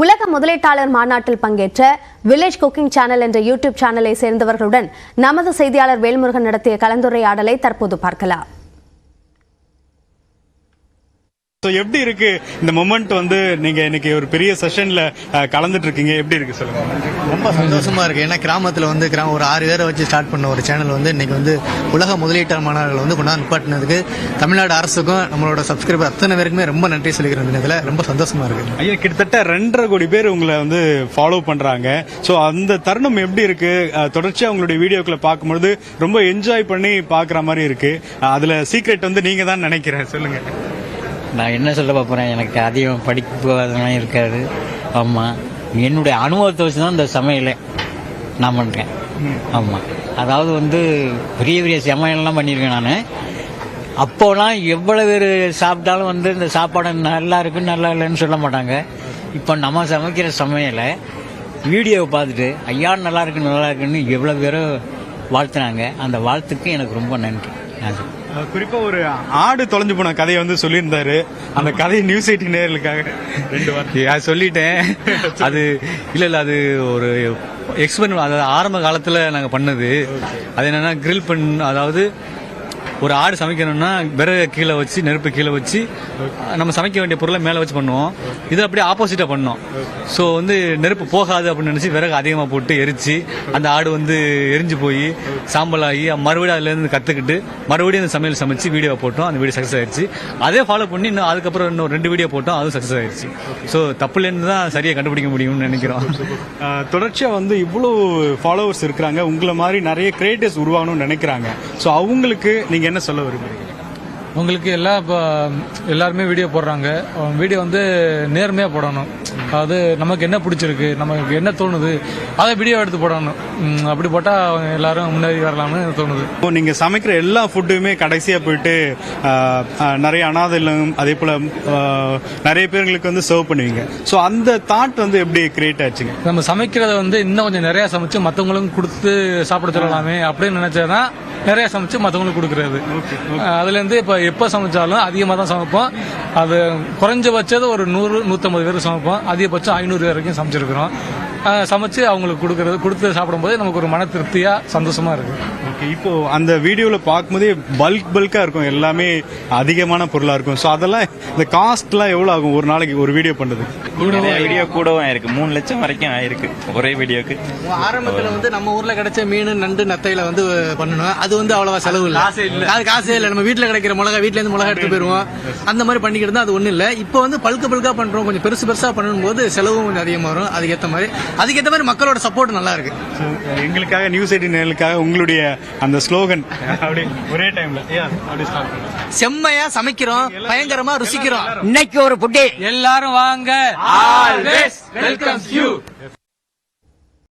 உலக முதலீட்டாளர் மாநாட்டில் பங்கேற்ற வில்லேஜ் குக்கிங் சேனல் என்ற யூடியூப் சேனலை சேர்ந்தவர்களுடன் நமது செய்தியாளர் வேல்முருகன் நடத்திய கலந்துரையாடலை தற்போது பார்க்கலாம். எப்படி இருக்கு இந்த மொமெண்ட் நீங்க இன்னைக்கு ஒரு பெரிய செஷன்ல கலந்துட்டு இருக்கீங்க, எப்படி இருக்கு சொல்லுங்க. ரொம்ப சந்தோஷமா இருக்கு. ஏன்னா கிராமத்துல ஒரு 6 பேரை வச்சு ஸ்டார்ட் பண்ண ஒரு சேனல் இன்னைக்கு உலக முதலீட்டாளர் மாநாடுகள் கொண்டாந்து நிப்பாட்டினதுக்கு தமிழ்நாடு அரசுக்கும் நம்மளோட சப்ஸ்கிரைபர் அத்தனை பேருக்குமே ரொம்ப நன்றி சொல்லிக்கிறேன். இதுல ரொம்ப சந்தோஷமா இருக்கு. ஐயா, கிட்டத்தட்ட 2.5 கோடி பேர் உங்களை ஃபாலோ பண்றாங்க. சோ அந்த தருணம் எப்படி இருக்கு? தொடர்ச்சியா உங்களுடைய வீடியோக்களை பார்க்கும்போது ரொம்ப என்ஜாய் பண்ணி பாக்குற மாதிரி இருக்கு. அதுல சீக்ரெட் நீங்க தான் நினைக்கிறேன், சொல்லுங்க. நான் என்ன சொல்ல போகிறேன், எனக்கு அதிகம் படிப்பு அதெல்லாம் இருக்காது. ஆமாம், என்னுடைய அனுபவத்தை வச்சு தான் இந்த சமையலை நான் பண்ணுறேன். ஆமாம், அதாவது பெரிய பெரிய சமையல்லாம் பண்ணியிருக்கேன் நான். அப்போலாம் எவ்வளோ பேர் சாப்பிட்டாலும் இந்த சாப்பாடு நல்லா இருக்குன்னு நல்லா இல்லைன்னு சொல்ல மாட்டாங்க. இப்போ நம்ம சமைக்கிற சமையலை வீடியோவை பார்த்துட்டு ஐயா நல்லா இருக்குன்னு எவ்வளோ பேரும் வாழ்த்துனாங்க. அந்த வாழ்த்துக்கு எனக்கு ரொம்ப நன்றி. குறிப்பா ஒரு ஆடு தொலைஞ்சு போன கதையை சொல்லியிருந்தாரு. அந்த கதையை நியூஸ் 18 நேயர்களுக்காக 2 வார்த்தை சொல்லிட்டேன். அது இல்ல அது ஒரு எக்ஸ்பெரிமெண்ட், அதாவது ஆரம்ப காலத்துல நாங்க பண்ணது. அது என்னன்னா கிரில் அதாவது ஒரு ஆடு சமைக்கணும்னா விறகு கீழே வச்சு, நெருப்பு கீழே வச்சு நம்ம சமைக்க வேண்டிய பொருளை மேலே வச்சு பண்ணுவோம். இது அப்படியே ஆப்போசிட்டா பண்ணோம். ஸோ நெருப்பு போகாது அப்படின்னு நினைச்சு விறகு அதிகமாக போட்டு எரிச்சு அந்த ஆடு எரிஞ்சு போய் சாம்பலாகி மறுபடியும் அதுல இருந்து கத்துக்கிட்டு மறுபடியும் அந்த சமையல் சமைச்சு வீடியோ போட்டோம். அந்த வீடியோ சக்சஸ் ஆயிடுச்சு. அதே ஃபாலோ பண்ணி இன்னும் அதுக்கப்புறம் இன்னும் 2 வீடியோ போட்டோம், அதுவும் சக்சஸ் ஆயிடுச்சு. ஸோ தப்புலேருந்து தான் சரியா கண்டுபிடிக்க முடியும்னு நினைக்கிறோம். தொடர்ச்சியா இவ்வளவு ஃபாலோவர்ஸ் இருக்கிறாங்க, உங்களை மாதிரி நிறைய கிரியேட்டர்ஸ் உருவாகணும்னு நினைக்கிறாங்க. ஸோ அவங்களுக்கு நீங்க என்ன சொல்ல விரும்புறீங்க? உங்களுக்கு எல்லாருமே வீடியோ போடுறாங்க. வீடியோ நேர்மையாக போடணும். அதாவது நமக்கு என்ன பிடிச்சிருக்கு, நமக்கு என்ன தோணுது, அதை வீடியோ எடுத்து போடணும். அப்படி போட்டால் எல்லாரும் முன்னேறி வரலாம்னு தோணுது. இப்போ நீங்க சமைக்கிற எல்லா ஃபுட்டுமே கடைசியா போயிட்டு நிறைய அனாதை இல்லம், அதே போல நிறைய பேர்களுக்கு சர்வ் பண்ணுவீங்க. ஸோ அந்த தாட் எப்படி கிரியேட் ஆச்சுங்க? நம்ம சமைக்கிறத இன்னும் கொஞ்சம் நிறைய சமைச்சு மற்றவங்களுக்கும் கொடுத்து சாப்பிட சொல்லலாமே அப்படின்னு நினைச்சதான் நிறைய சமைச்சு மற்றவங்களுக்கு கொடுக்கறது. அதுலேருந்து இப்போ எப்போ சமைச்சாலும் அதிகமாக தான் சமைப்போம். அது குறைஞ்சபட்சம் ஒரு 100-150 பேருக்கு சமைப்போம். அதிகபட்சம் 500 பேர் வரைக்கும் சமைச்சிருக்கிறோம். சமைச்சு அவங்களுக்கு கொடுத்து சாப்பிடும்போது நமக்கு ஒரு மன திருப்தியா சந்தோஷமா இருக்கு. இப்போ அந்த வீடியோல பார்க்கும்போதே பல்கா இருக்கும், எல்லாமே அதிகமான பொருளா இருக்கும். ஸோ அதெல்லாம் இந்த காஸ்ட்லாம் எவ்வளவு ஆகும் ஒரு நாளைக்கு ஒரு வீடியோ பண்றது? வீடியோ கூடவும் ஆயிருக்கு, 3 லட்சம் வரைக்கும் ஆயிருக்கு ஒரே வீடியோக்கு. ஆரம்பத்துல நம்ம ஊர்ல கிடைச்ச மீன், நண்டு, நத்தையில பண்ணணும். அது அவ்வளவா செலவு இல்ல, அது காசே இல்ல. நம்ம வீட்டுல கிடைக்கிற மிளகா, வீட்டுல இருந்து மிளகா எடுத்து போயிருவோம். அந்த மாதிரி பண்ணிக்கிட்டு அது ஒண்ணு இல்ல. இப்போ பல்கா பண்றோம், கொஞ்சம் பெருசா பண்ணும் போது செலவும் கொஞ்சம் அதிகமா வரும். அதுக்கேற்ற மாதிரி மக்களோட சப்போர்ட் நல்லா இருக்கு. எங்களுக்காக நியூஸ் 18 நேயர்களுக்காக உங்களுடைய அந்த ஸ்லோகன் ஒரே டைம்ல செம்மையா சமைக்கிறோம், பயங்கரமா ருசிக்கிறோம். இன்னைக்கு ஒரு புட்டி எல்லாரும் வாங்க. Welcomes you.